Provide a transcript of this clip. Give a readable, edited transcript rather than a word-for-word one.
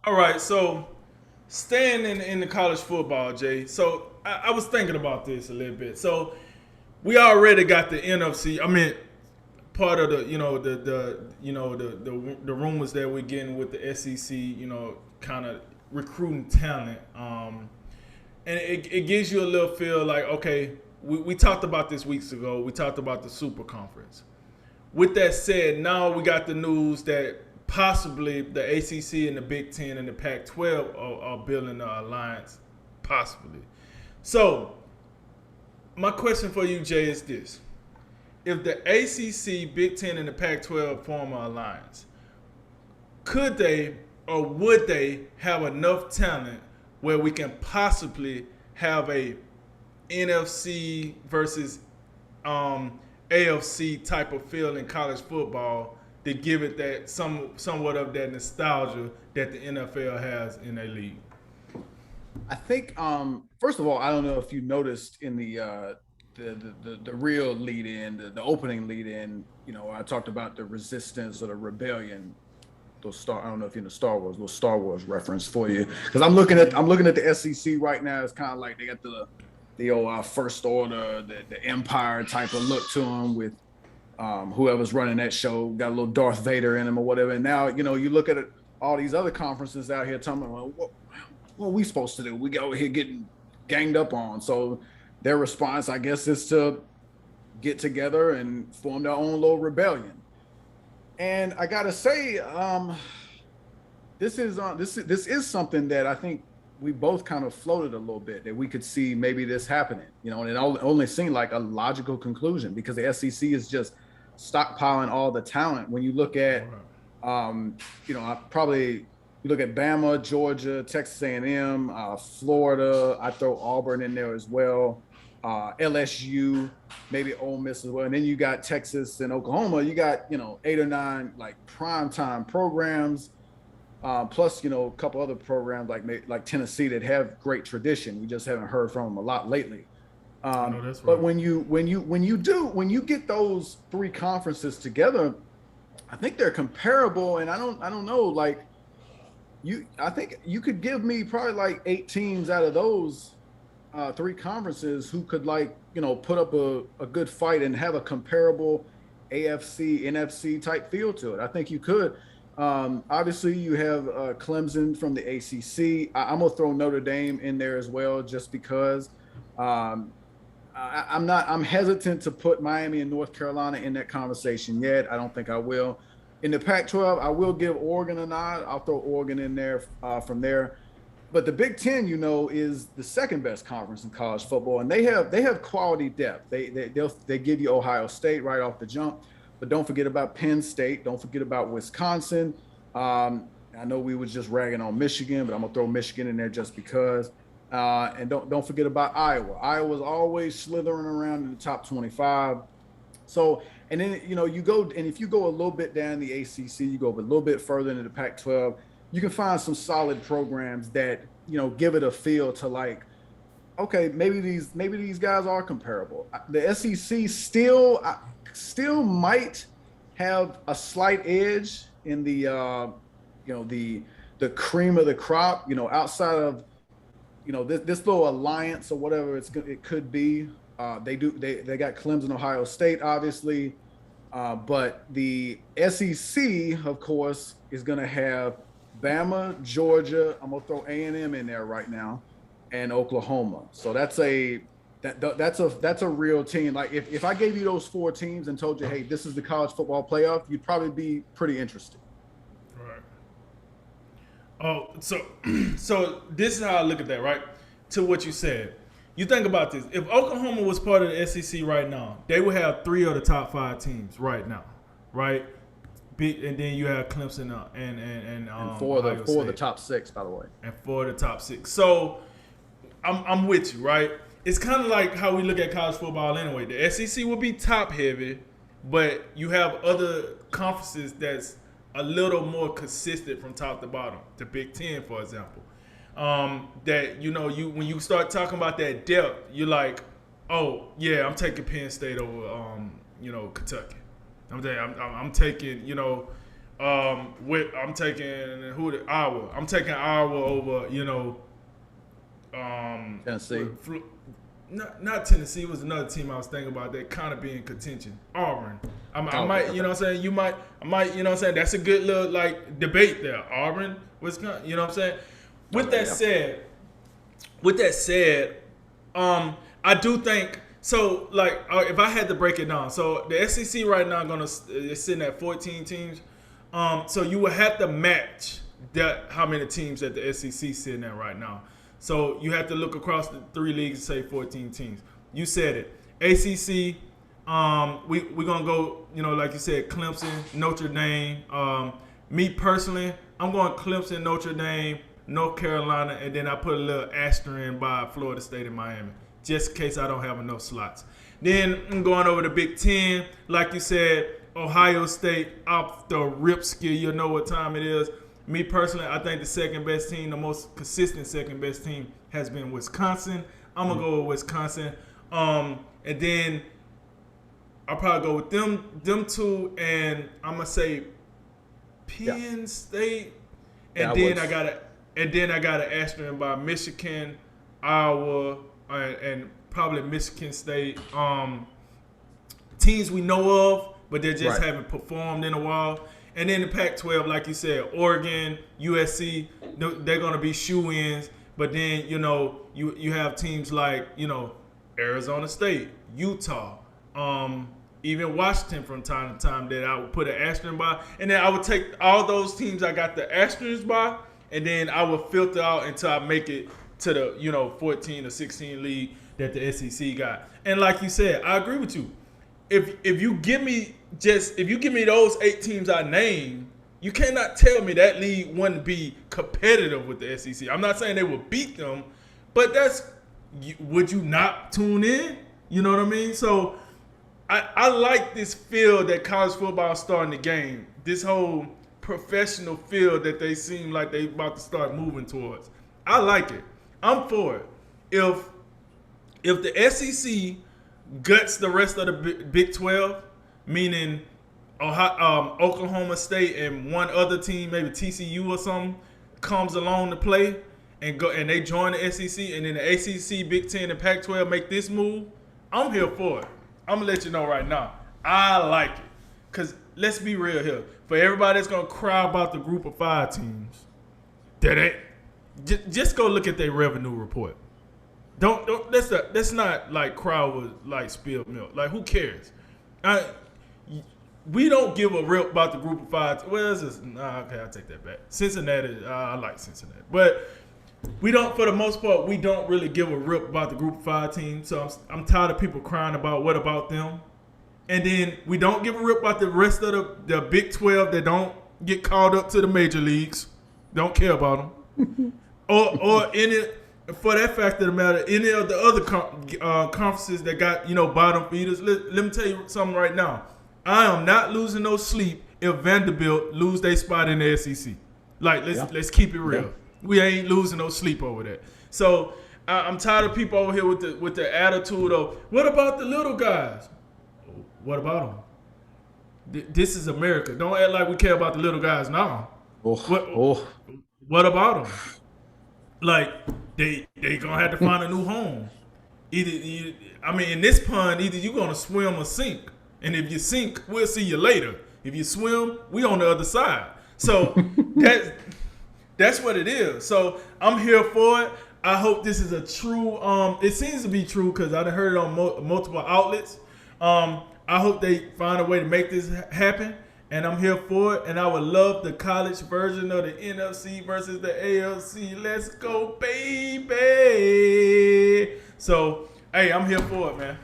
All right, so staying in the college football, Jay. So I was thinking about this a little bit. So we already got the NFC. I mean, part of the the rumors that we're getting with the SEC. Kind of recruiting talent. And it gives you a little feel like, okay, we talked about this weeks ago. We talked about the Super Conference. With that said, now we got the news that possibly the ACC and the Big 10 and the Pac12 are building an alliance, possibly. So, my question for you, Jay, is this. If the ACC, Big 10, and the Pac12 form an alliance, could they or would they have enough talent where we can possibly have a NFC versus AFC type of feel in college football to give it that somewhat of that nostalgia that the NFL has in their league? I think first of all, I don't know if you noticed in the real lead in, the opening lead in, I talked about the resistance or the rebellion. I don't know if you're into Star Wars, little Star Wars reference for you. Because I'm looking at the SEC right now. It's kind of like they got the old First Order, the Empire type of look to them with whoever's running that show, got a little Darth Vader in them or whatever. And now, you look at all these other conferences out here talking about, well, what are we supposed to do? We got over here getting ganged up on. So their response, I guess, is to get together and form their own little rebellion. And I gotta say, this is something that I think we both kind of floated a little bit, that we could see maybe this happening, and it only seemed like a logical conclusion because the SEC is just stockpiling all the talent. When you look at, you look at Bama, Georgia, Texas A&M, Florida. I throw Auburn in there as well. LSU, maybe Ole Miss as well. And then you got Texas and Oklahoma. You got, 8 or 9 like primetime programs, plus, a couple other programs like Tennessee that have great tradition. We just haven't heard from them a lot lately. No, that's right. But when you get those 3 conferences together, I think they're comparable. And I don't know, I think you could give me probably like 8 teams out of those 3 conferences who could put up a good fight and have a comparable AFC, NFC type feel to it. I think you could. Obviously, you have Clemson from the ACC. I'm gonna throw Notre Dame in there as well, just because. I'm hesitant to put Miami and North Carolina in that conversation yet. I don't think I will. In the Pac-12, I will give Oregon a nod. I'll throw Oregon in there from there. But the Big 10, is the second best conference in college football, and they have quality depth. They give you Ohio State right off the jump, but don't forget about Penn State. Don't forget about Wisconsin. I know we was just ragging on Michigan, but I'm gonna throw Michigan in there just because. And don't forget about Iowa. Iowa's always slithering around in the top 25. So, and then you go, and if you go a little bit down the ACC, you go a little bit further into the Pac-12. You can find some solid programs that, give it a feel to like, okay, maybe these guys are comparable. The SEC still might have a slight edge in the the cream of the crop, outside of, this little alliance or whatever it could be. They got Clemson, Ohio State, obviously. But the SEC, of course, is going to have Bama, Georgia. I'm gonna throw A&M in there right now, and Oklahoma. So that's a real team. Like if I gave you those 4 teams and told you, hey, this is the college football playoff, you'd probably be pretty interested. Right. Oh, so this is how I look at that, right? To what you said. You think about this. If Oklahoma was part of the SEC right now, they would have 3 of the top 5 teams right now, right? And then you have Clemson and 4 of the top 6, by the way. And 4 of the top 6. So I'm with you, right? It's kind of like how we look at college football anyway. The SEC will be top heavy, but you have other conferences that's a little more consistent from top to bottom. The Big 10, for example. That when you start talking about that depth, you're like, oh yeah, I'm taking Penn State over Kentucky. I'm taking I'm taking Iowa. I'm taking Iowa over, Tennessee. Not Tennessee. It was another team I was thinking about that kind of be in contention. Auburn. I might, you know what I'm saying? I might, you know what I'm saying? That's a good little, like, debate there. Auburn, Wisconsin, you know what I'm saying? With that said, I do think, so, like, if I had to break it down, so the SEC right now is sitting at 14 teams. So you would have to match how many teams that the SEC sitting at right now. So you have to look across the 3 leagues and say 14 teams. You said it. ACC, we're going to go, like you said, Clemson, Notre Dame. Me personally, I'm going Clemson, Notre Dame, North Carolina, and then I put a little asterisk by Florida State and Miami, just in case I don't have enough slots. Then I'm going over the Big 10. Like you said, Ohio State off the rip skill. You know what time it is. Me personally, I think the second best team, the most consistent second best team, has been Wisconsin. I'm gonna go with Wisconsin, and then I'll probably go with them two, and I'm gonna say Penn State, and then I got an asterisk by Michigan, Iowa, and probably Michigan State. Teams we know of, but they just haven't performed in a while. And then the Pac-12, like you said, Oregon, USC, they're going to be shoe-ins. But then, you have teams like, Arizona State, Utah, even Washington from time to time that I would put an asterisk by. And then I would take all those teams I got the asterisk by, and then I would filter out until I make it to the, 14 or 16 league that the SEC got. And like you said, I agree with you. If you give me those 8 teams I named, you cannot tell me that league wouldn't be competitive with the SEC. I'm not saying they would beat them, but would you not tune in? You know what I mean? So I like this feel that college football is starting to gain. This whole professional feel that they seem like they about to start moving towards. I like it. I'm for it. If the SEC guts the rest of the Big 12, meaning Oklahoma State and one other team, maybe TCU or something, comes along to play and they join the SEC, and then the ACC, Big 10, and Pac-12 make this move, I'm here for it. I'm going to let you know right now. I like it. Because let's be real here. For everybody that's going to cry about the group of 5 teams, just go look at their revenue report. Let's not like cry with like spilled milk. Like, who cares? We don't give a rip about the group of 5. Well, it's just, okay, I'll take that back. Cincinnati, I like Cincinnati, but we don't. For the most part, we don't really give a rip about the group of 5 teams. So I'm tired of people crying about what about them, and then we don't give a rip about the rest of the Big 12 that don't get called up to the major leagues. Don't care about them, or any. For that fact of the matter, any of the other conferences that got, bottom feeders, let me tell you something right now. I am not losing no sleep if Vanderbilt lose their spot in the SEC. Like, let's keep it real. Yeah. We ain't losing no sleep over that. So I'm tired of people over here with the attitude of, what about the little guys? What about them? This is America. Don't act like we care about the little guys now. What about them? Like, they gonna have to find a new home. In this pond, either you gonna swim or sink. And if you sink, we'll see you later. If you swim, we on the other side. So that's what it is. So I'm here for it. I hope this is a true. It seems to be true because I heard it on multiple outlets. I hope they find a way to make this happen. And I'm here for it. And I would love the college version of the NFC versus the AFC. Let's go, baby. So, hey, I'm here for it, man.